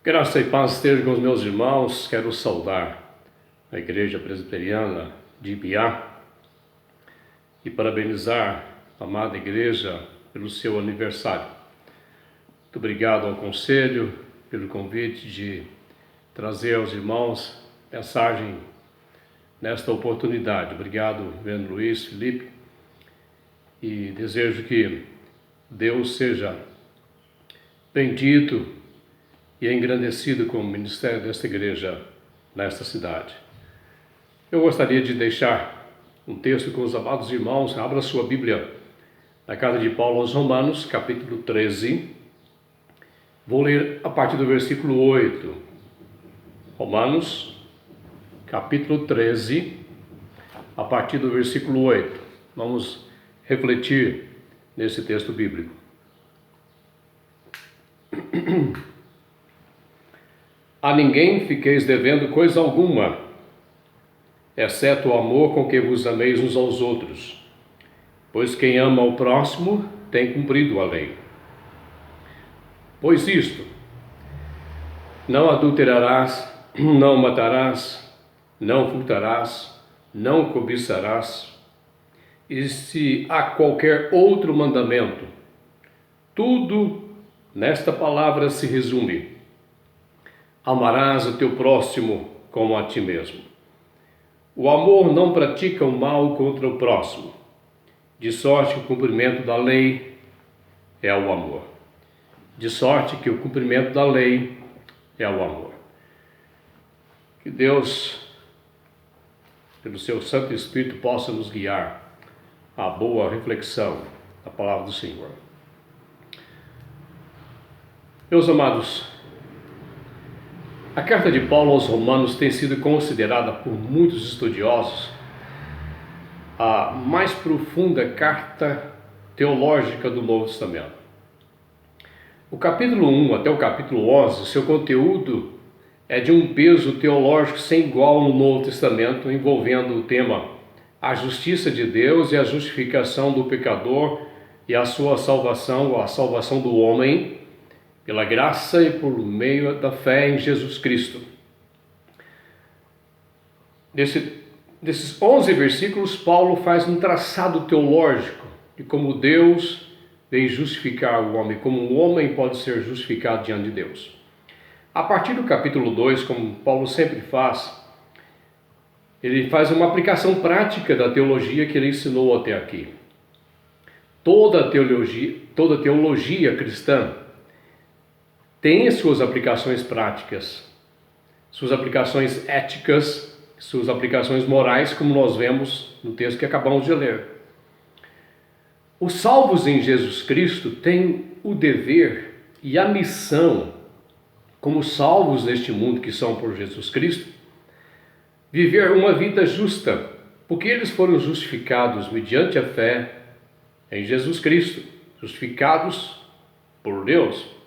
Graça e paz esteja com os meus irmãos. Quero saudar a Igreja Presbiteriana de Ibiá e parabenizar a amada Igreja pelo seu aniversário. Muito obrigado ao Conselho pelo convite de trazer aos irmãos mensagem nesta oportunidade. Obrigado, Reverendo Luiz, Felipe, e desejo que Deus seja bendito e engrandecido com o ministério desta igreja nesta cidade. Eu gostaria de deixar um texto com os amados irmãos. Abra sua Bíblia na carta de Paulo aos Romanos, capítulo 13. Vou ler a partir do versículo 8. Romanos, capítulo 13, a partir do versículo 8. Vamos refletir nesse texto bíblico. A ninguém fiqueis devendo coisa alguma, exceto o amor com que vos ameis uns aos outros, pois quem ama o próximo tem cumprido a lei. Pois isto: não adulterarás, não matarás, não furtarás, não cobiçarás, e se há qualquer outro mandamento, tudo nesta palavra se resume: amarás o teu próximo como a ti mesmo. O amor não pratica o mal contra o próximo, de sorte que o cumprimento da lei é o amor. De sorte que o cumprimento da lei é o amor. Que Deus, pelo seu Santo Espírito, possa nos guiar à boa reflexão da palavra do Senhor. Meus amados, a carta de Paulo aos Romanos tem sido considerada por muitos estudiosos a mais profunda carta teológica do Novo Testamento. O capítulo 1 até o capítulo 11, seu conteúdo é de um peso teológico sem igual no Novo Testamento, envolvendo o tema a justiça de Deus e a justificação do pecador e a sua salvação, ou a salvação do homem, pela graça e por meio da fé em Jesus Cristo. Desses 11 versículos, Paulo faz um traçado teológico de como Deus vem justificar o homem, como o homem pode ser justificado diante de Deus. A partir do capítulo 2, como Paulo sempre faz, ele faz uma aplicação prática da teologia que ele ensinou até aqui. Toda teologia cristã tem as suas aplicações práticas, suas aplicações éticas, suas aplicações morais, como nós vemos no texto que acabamos de ler. Os salvos em Jesus Cristo têm o dever e a missão, como salvos neste mundo que são por Jesus Cristo, viver uma vida justa, porque eles foram justificados mediante a fé em Jesus Cristo, justificados por Deus.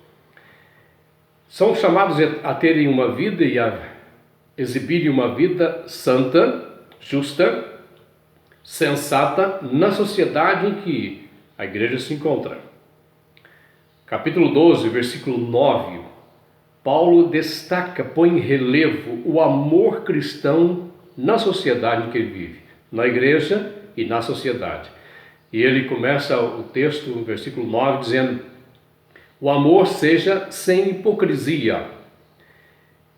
São chamados a terem uma vida e a exibirem uma vida santa, justa, sensata na sociedade em que a igreja se encontra. Capítulo 12, versículo 9, Paulo destaca, põe em relevo o amor cristão na sociedade em que ele vive, na igreja e na sociedade. E ele começa o texto, no versículo 9, dizendo: o amor seja sem hipocrisia.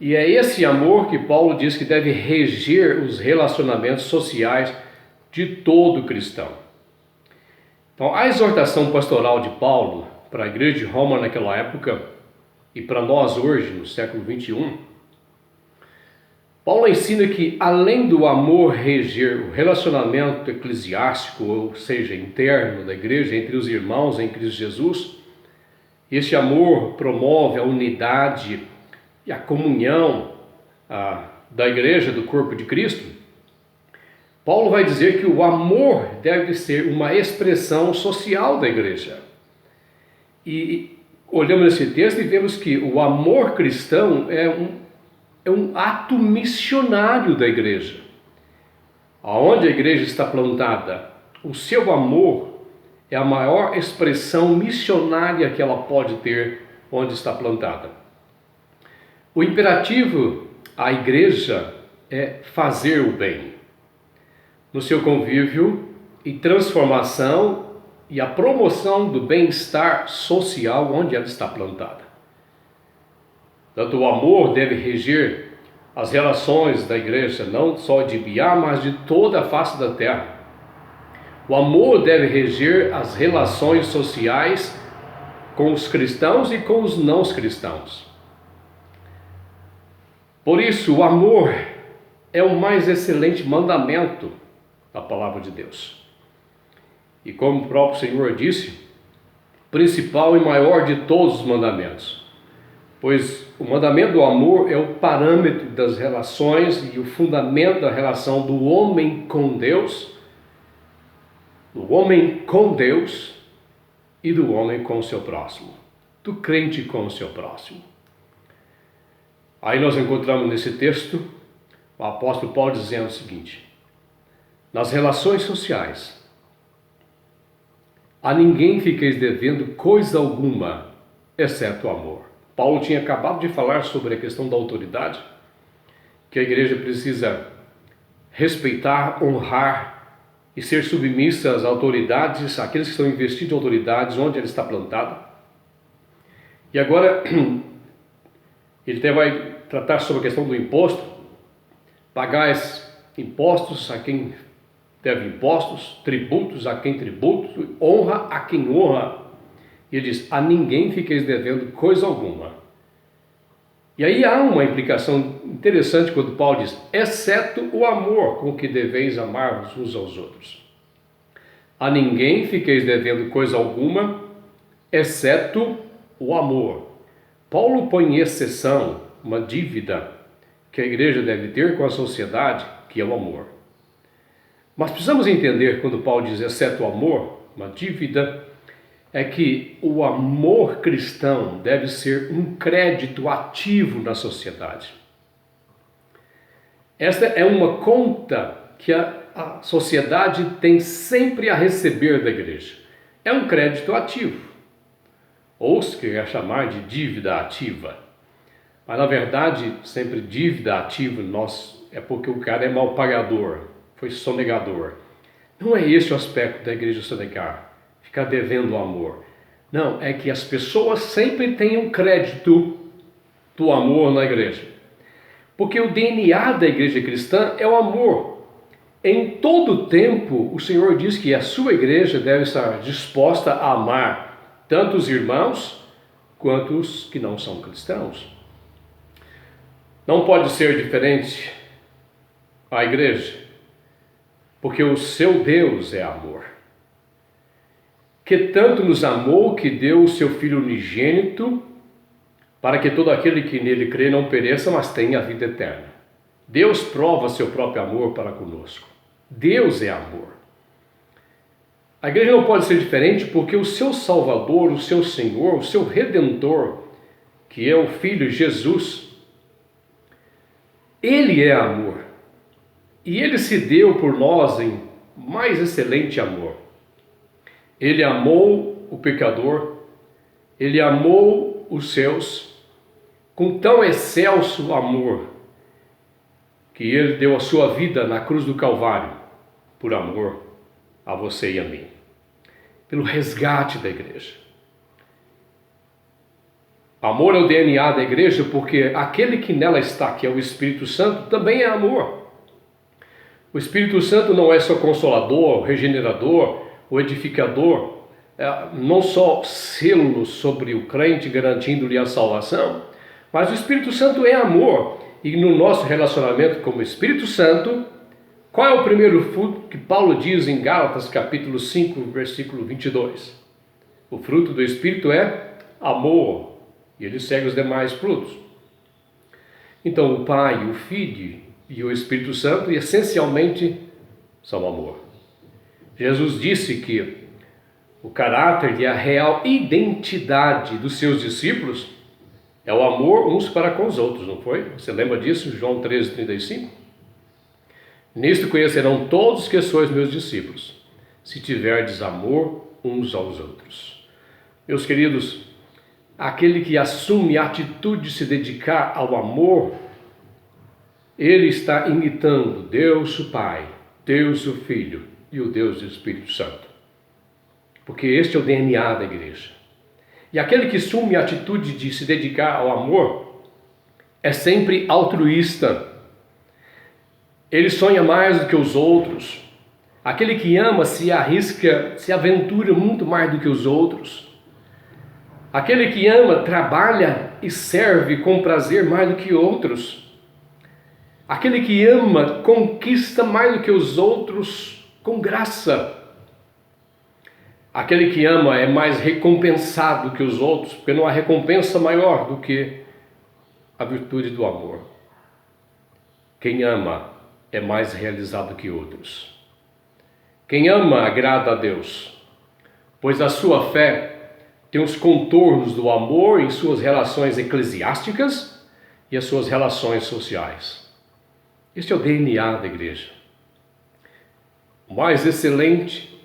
E é esse amor que Paulo diz que deve reger os relacionamentos sociais de todo cristão. Então, a exortação pastoral de Paulo para a igreja de Roma naquela época e para nós hoje, no século 21, Paulo ensina que, além do amor reger o relacionamento eclesiástico, ou seja, interno da igreja, entre os irmãos em Cristo Jesus, este amor promove a unidade e a comunhão da igreja, do corpo de Cristo. Paulo vai dizer que o amor deve ser uma expressão social da igreja. E olhamos esse texto e vemos que o amor cristão é um ato missionário da igreja. Aonde a igreja está plantada, o seu amor é a maior expressão missionária que ela pode ter onde está plantada. O imperativo à igreja é fazer o bem, no seu convívio e transformação e a promoção do bem-estar social onde ela está plantada. Tanto o amor deve reger as relações da igreja, não só de Biá, mas de toda a face da terra. O amor deve reger as relações sociais com os cristãos e com os não cristãos. Por isso, o amor é o mais excelente mandamento da palavra de Deus. E como o próprio Senhor disse, principal e maior de todos os mandamentos. Pois o mandamento do amor é o parâmetro das relações e o fundamento da relação do homem com Deus, e do homem com o seu próximo, do crente com o seu próximo. Aí nós encontramos nesse texto o apóstolo Paulo dizendo o seguinte: nas relações sociais, a ninguém fiqueis devendo coisa alguma, exceto o amor. Paulo tinha acabado de falar sobre a questão da autoridade, que a igreja precisa respeitar, honrar e ser submissa às autoridades, àqueles que estão investidos em autoridades, onde ela está plantada. E agora, ele até vai tratar sobre a questão do imposto, pagar impostos a quem deve impostos, tributos a quem tributos, honra a quem honra. E ele diz, a ninguém fiqueis devendo coisa alguma. E aí há uma implicação interessante quando Paulo diz, exceto o amor com que deveis amar uns aos outros. A ninguém fiqueis devendo coisa alguma, exceto o amor. Paulo põe em exceção uma dívida que a igreja deve ter com a sociedade, que é o amor. Mas precisamos entender, quando Paulo diz exceto o amor, uma dívida, é que o amor cristão deve ser um crédito ativo na sociedade. Esta é uma conta que a sociedade tem sempre a receber da igreja. É um crédito ativo, ou se quer chamar de dívida ativa. Mas na verdade, sempre dívida ativa é porque o cara é mal pagador, foi sonegador. Não é esse o aspecto da igreja sonegar, ficar devendo amor. Não, é que as pessoas sempre têm um crédito do amor na igreja. Porque o DNA da igreja cristã é o amor. Em todo tempo, o Senhor diz que a sua igreja deve estar disposta a amar tanto os irmãos quanto os que não são cristãos. Não pode ser diferente a igreja, porque o seu Deus é amor. Que tanto nos amou que deu o seu Filho unigênito, para que todo aquele que nele crê não pereça, mas tenha a vida eterna. Deus prova seu próprio amor para conosco. Deus é amor. A igreja não pode ser diferente porque o seu Salvador, o seu Senhor, o seu Redentor, que é o Filho Jesus, Ele é amor. E Ele se deu por nós em mais excelente amor. Ele amou o pecador, Ele amou os seus, com tão excelso amor, que Ele deu a sua vida na cruz do Calvário, por amor a você e a mim, pelo resgate da igreja. Amor é o DNA da igreja, porque aquele que nela está, que é o Espírito Santo, também é amor. O Espírito Santo não é só consolador, regenerador, o edificador, não só selo sobre o crente, garantindo-lhe a salvação, mas o Espírito Santo é amor. E no nosso relacionamento com o Espírito Santo, qual é o primeiro fruto que Paulo diz em Gálatas capítulo 5, versículo 22? O fruto do Espírito é amor, e ele segue os demais frutos. Então o Pai, o Filho e o Espírito Santo essencialmente são amor. Jesus disse que o caráter e a real identidade dos seus discípulos é o amor uns para com os outros, não foi? Você lembra disso? João 13:35? Nisto conhecerão todos que sois meus discípulos, se tiverdes amor uns aos outros. Meus queridos, aquele que assume a atitude de se dedicar ao amor, ele está imitando Deus o Pai, Deus o Filho e o Deus do Espírito Santo. Porque este é o DNA da igreja. E aquele que assume a atitude de se dedicar ao amor é sempre altruísta. Ele sonha mais do que os outros. Aquele que ama se arrisca, se aventura muito mais do que os outros. Aquele que ama trabalha e serve com prazer mais do que outros. Aquele que ama conquista mais do que os outros com graça. Aquele que ama é mais recompensado que os outros, porque não há recompensa maior do que a virtude do amor. Quem ama é mais realizado que outros. Quem ama agrada a Deus, pois a sua fé tem os contornos do amor em suas relações eclesiásticas e as suas relações sociais. Este é o DNA da igreja. O mais excelente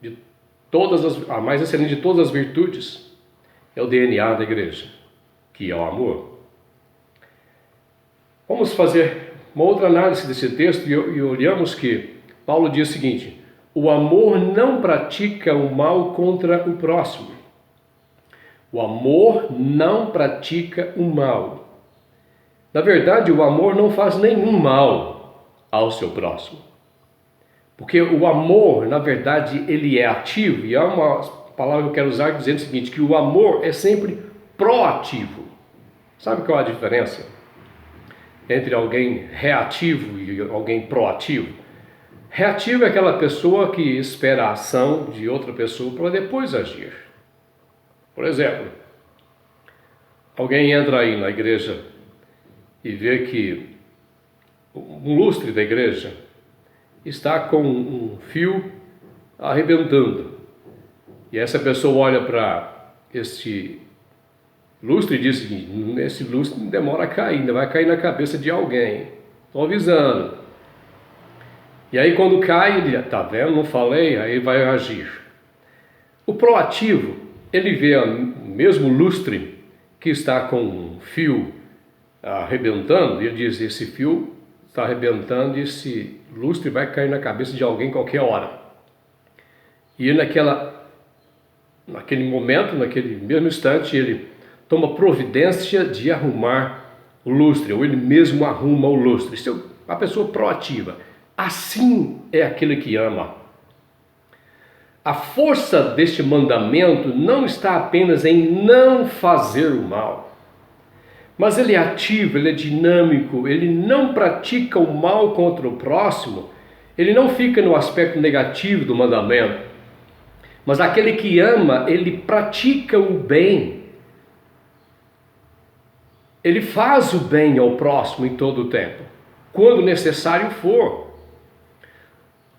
de todas as virtudes é o DNA da igreja, que é o amor. Vamos fazer uma outra análise desse texto e olhamos que Paulo diz o seguinte: o amor não pratica o mal contra o próximo. O amor não pratica o mal. Na verdade, o amor não faz nenhum mal ao seu próximo. Porque o amor, na verdade, ele é ativo. E há uma palavra que eu quero usar dizendo o seguinte, que o amor é sempre proativo. Sabe qual é a diferença entre alguém reativo e alguém proativo? Reativo é aquela pessoa que espera a ação de outra pessoa para depois agir. Por exemplo, alguém entra aí na igreja e vê que um lustre da igreja está com um fio arrebentando. E essa pessoa olha para este lustre e diz o seguinte: esse lustre demora a cair, ainda vai cair na cabeça de alguém. Estou avisando. E aí quando cai, ele, tá vendo, não falei, aí vai agir. O proativo, ele vê o mesmo lustre que está com um fio arrebentando, e ele diz: esse fio está arrebentando e esse lustre vai cair na cabeça de alguém qualquer hora. E naquele momento, naquele mesmo instante, ele toma providência de arrumar o lustre, ou ele mesmo arruma o lustre. Isso é a pessoa proativa. Assim é aquele que ama. A força deste mandamento não está apenas em não fazer o mal, mas ele é ativo, ele é dinâmico, ele não pratica o mal contra o próximo, ele não fica no aspecto negativo do mandamento, mas aquele que ama, ele pratica o bem, ele faz o bem ao próximo em todo o tempo, quando necessário for.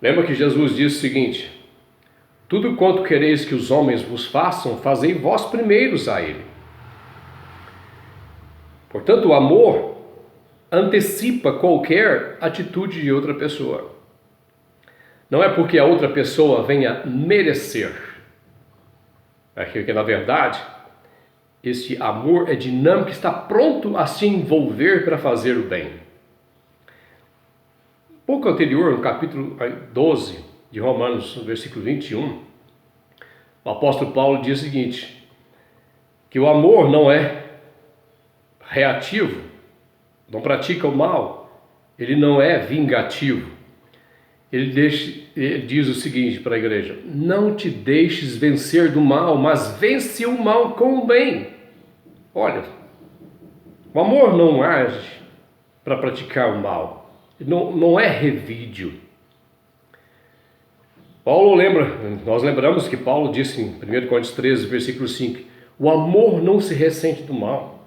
Lembra que Jesus disse o seguinte: tudo quanto quereis que os homens vos façam, fazei vós primeiros a ele. Portanto, o amor antecipa qualquer atitude de outra pessoa. Não é porque a outra pessoa venha merecer. É que, na verdade, esse amor é dinâmico, está pronto a se envolver para fazer o bem. Pouco anterior, no capítulo 12 de Romanos, no versículo 21, o apóstolo Paulo diz o seguinte, que o amor não é reativo, não pratica o mal, ele não é vingativo. Ele diz o seguinte para a igreja: não te deixes vencer do mal, mas vence o mal com o bem. Olha, o amor não age para praticar o mal, não é revídio. Nós lembramos que Paulo disse em 1 Coríntios 13, versículo 5, o amor não se ressente do mal.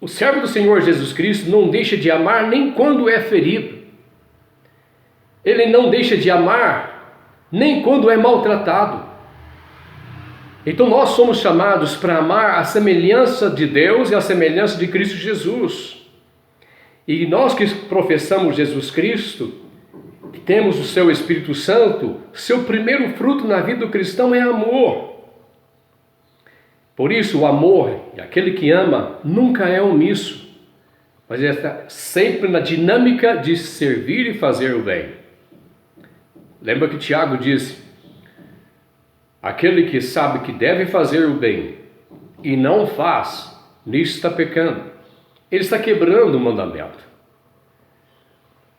O servo do Senhor Jesus Cristo não deixa de amar nem quando é ferido. Ele não deixa de amar nem quando é maltratado. Então nós somos chamados para amar a semelhança de Deus e a semelhança de Cristo Jesus. E nós que professamos Jesus Cristo, que temos o seu Espírito Santo, seu primeiro fruto na vida do cristão é amor. Por isso, o amor, e aquele que ama, nunca é omisso, mas está sempre na dinâmica de servir e fazer o bem. Lembra que Tiago disse: aquele que sabe que deve fazer o bem e não faz, nisso está pecando. Ele está quebrando o mandamento.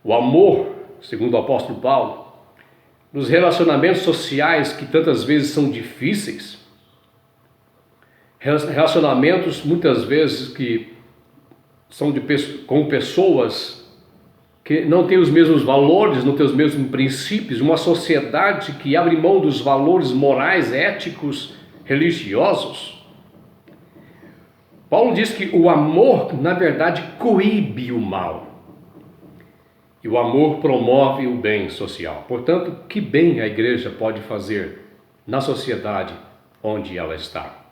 O amor, segundo o apóstolo Paulo, nos relacionamentos sociais que tantas vezes são difíceis, relacionamentos muitas vezes que são com pessoas que não têm os mesmos valores, não têm os mesmos princípios, uma sociedade que abre mão dos valores morais, éticos, religiosos. Paulo diz que o amor, na verdade, coíbe o mal. E o amor promove o bem social. Portanto, que bem a igreja pode fazer na sociedade onde ela está?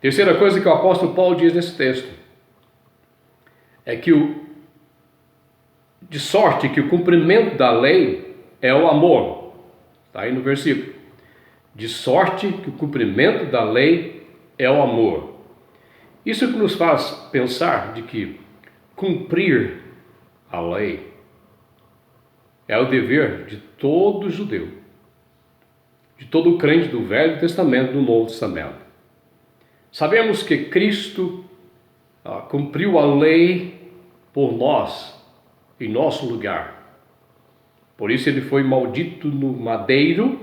Terceira coisa que o apóstolo Paulo diz nesse texto é que de sorte que o cumprimento da lei é o amor. Está aí no versículo. De sorte que o cumprimento da lei é o amor. Isso que nos faz pensar de que cumprir a lei é o dever de todo judeu, de todo crente do Velho Testamento e do Novo Testamento. Sabemos que Cristo cumpriu a lei por nós, em nosso lugar. Por isso ele foi maldito no madeiro,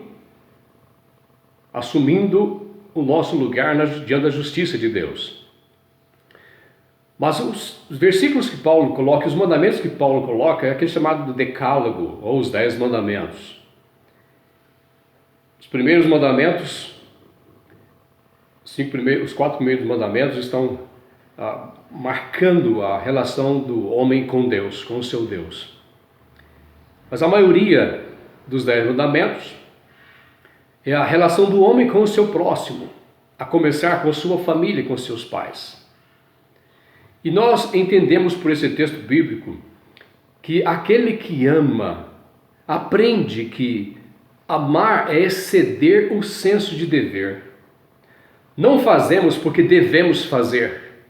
assumindo o nosso lugar diante da justiça de Deus. Mas os versículos que Paulo coloca, os mandamentos que Paulo coloca, é aquele chamado do decálogo, ou os 10 mandamentos. Os primeiros mandamentos, os 4 primeiros mandamentos estão marcando a relação do homem com Deus, com o seu Deus. Mas a maioria dos 10 mandamentos é a relação do homem com o seu próximo, a começar com sua família, com seus pais. E nós entendemos por esse texto bíblico que aquele que ama aprende que amar é exceder o senso de dever. Não fazemos porque devemos fazer,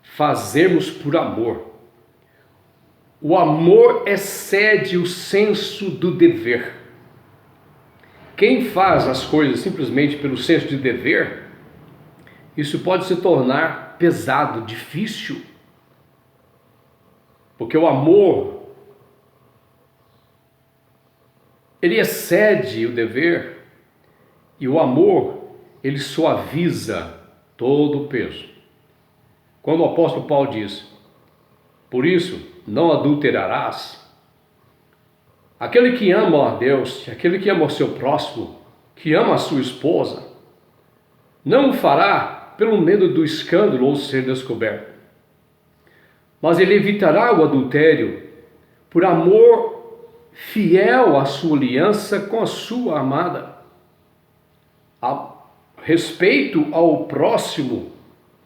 fazemos por amor. O amor excede o senso do dever. Quem faz as coisas simplesmente pelo senso de dever, isso pode se tornar pesado, difícil. Porque o amor, ele excede o dever, e o amor, ele suaviza todo o peso. Quando o apóstolo Paulo diz: por isso, não adulterarás, aquele que ama a Deus, aquele que ama o seu próximo, que ama a sua esposa, não o fará pelo medo do escândalo ou ser descoberto. Mas ele evitará o adultério por amor fiel à sua aliança com a sua amada. A respeito ao próximo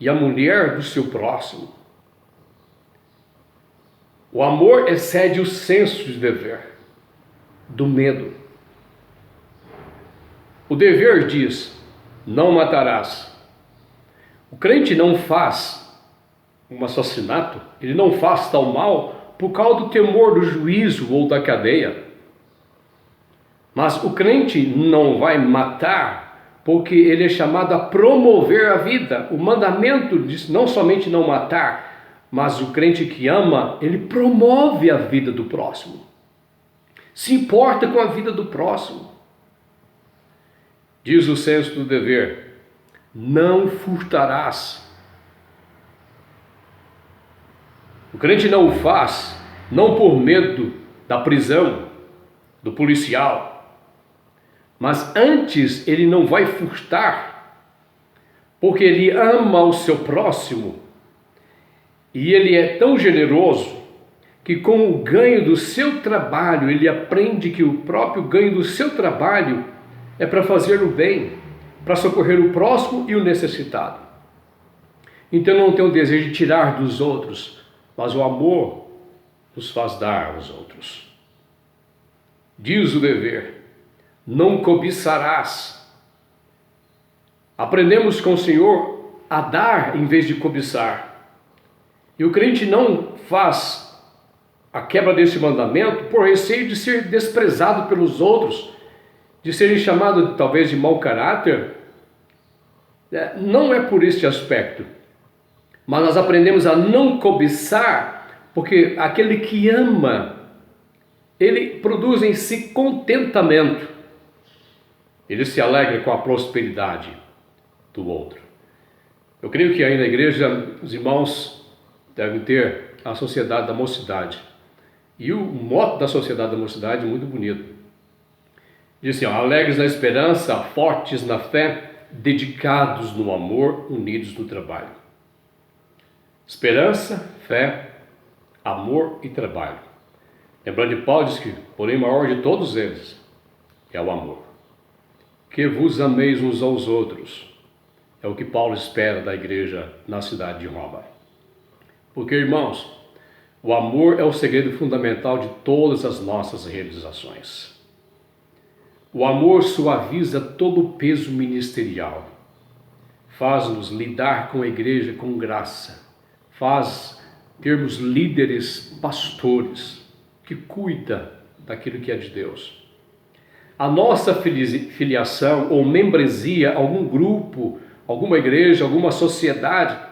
e à mulher do seu próximo. O amor excede o senso de dever, do medo. O dever diz: não matarás. O crente não faz um assassinato, ele não faz tal mal por causa do temor do juízo ou da cadeia. Mas o crente não vai matar porque ele é chamado a promover a vida. O mandamento diz não somente não matar, mas o crente que ama, ele promove a vida do próximo. Se importa com a vida do próximo. Diz o senso do dever: não furtarás. O crente não o faz, não por medo da prisão, do policial, mas antes ele não vai furtar, porque ele ama o seu próximo, e ele é tão generoso, que com o ganho do seu trabalho, ele aprende que o próprio ganho do seu trabalho é para fazer o bem, para socorrer o próximo e o necessitado. Então não tem o desejo de tirar dos outros, mas o amor nos faz dar aos outros. Diz o dever: não cobiçarás. Aprendemos com o Senhor a dar em vez de cobiçar. E o crente não faz a quebra desse mandamento por receio de ser desprezado pelos outros, de serem chamados talvez de mau caráter. Não é por este aspecto, mas nós aprendemos a não cobiçar, porque aquele que ama, ele produz em si contentamento, ele se alegra com a prosperidade do outro. Eu creio que aí na igreja os irmãos devem ter a Sociedade da Mocidade, e o mote da Sociedade da Mocidade é muito bonito. Diz assim, alegres na esperança, fortes na fé, dedicados no amor, unidos no trabalho. Esperança, fé, amor e trabalho. Lembrando de Paulo, diz que, porém, o maior de todos eles é o amor. Que vos ameis uns aos outros. É o que Paulo espera da igreja na cidade de Roma. Porque, irmãos, o amor é o segredo fundamental de todas as nossas realizações. O amor suaviza todo o peso ministerial, faz-nos lidar com a igreja com graça, faz termos líderes, pastores, que cuidam daquilo que é de Deus. A nossa filiação ou membresia a algum grupo, alguma igreja, alguma sociedade,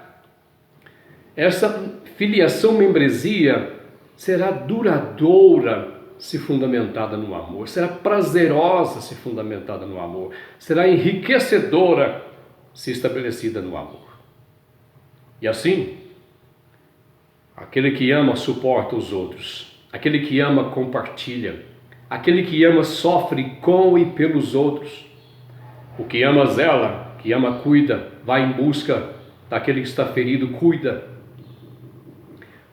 essa filiação, membresia, será duradoura se fundamentada no amor, será prazerosa se fundamentada no amor, será enriquecedora se estabelecida no amor. E assim, aquele que ama suporta os outros, aquele que ama compartilha, aquele que ama sofre com e pelos outros. O que ama zela, que ama cuida, vai em busca daquele que está ferido, cuida.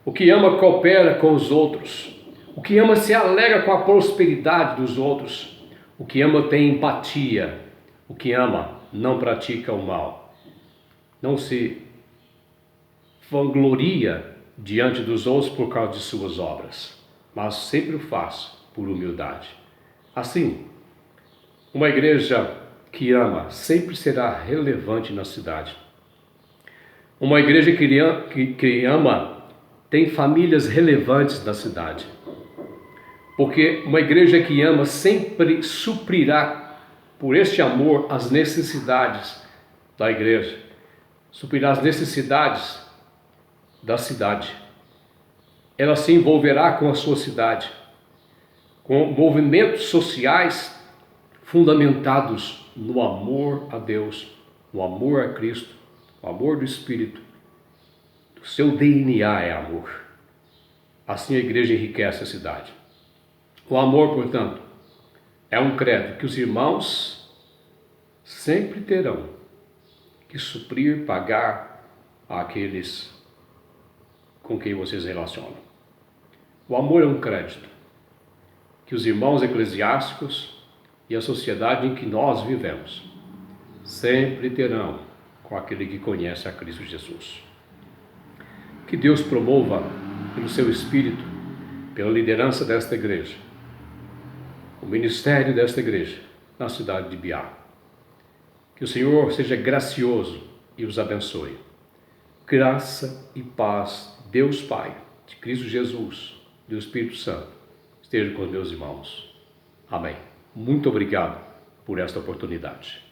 O que ama coopera com os outros. O que ama se alegra com a prosperidade dos outros. O que ama tem empatia. O que ama não pratica o mal. Não se vangloria diante dos outros por causa de suas obras, mas sempre o faz por humildade. Assim, uma igreja que ama sempre será relevante na cidade. Uma igreja que ama tem famílias relevantes na cidade. Porque uma igreja que ama sempre suprirá, por este amor, as necessidades da igreja. Suprirá as necessidades da cidade. Ela se envolverá com a sua cidade, com movimentos sociais fundamentados no amor a Deus, no amor a Cristo, no amor do Espírito. O seu DNA é amor. Assim a igreja enriquece a cidade. O amor, portanto, é um credo que os irmãos sempre terão que suprir, pagar àqueles com quem vocês relacionam. O amor é um crédito que os irmãos eclesiásticos e a sociedade em que nós vivemos sempre terão com aquele que conhece a Cristo Jesus. Que Deus promova pelo seu Espírito, pela liderança desta igreja, o ministério desta igreja na cidade de Biá. Que o Senhor seja gracioso e os abençoe. Graça e paz, Deus Pai, de Cristo Jesus, do Espírito Santo, esteja com os meus irmãos. Amém. Muito obrigado por esta oportunidade.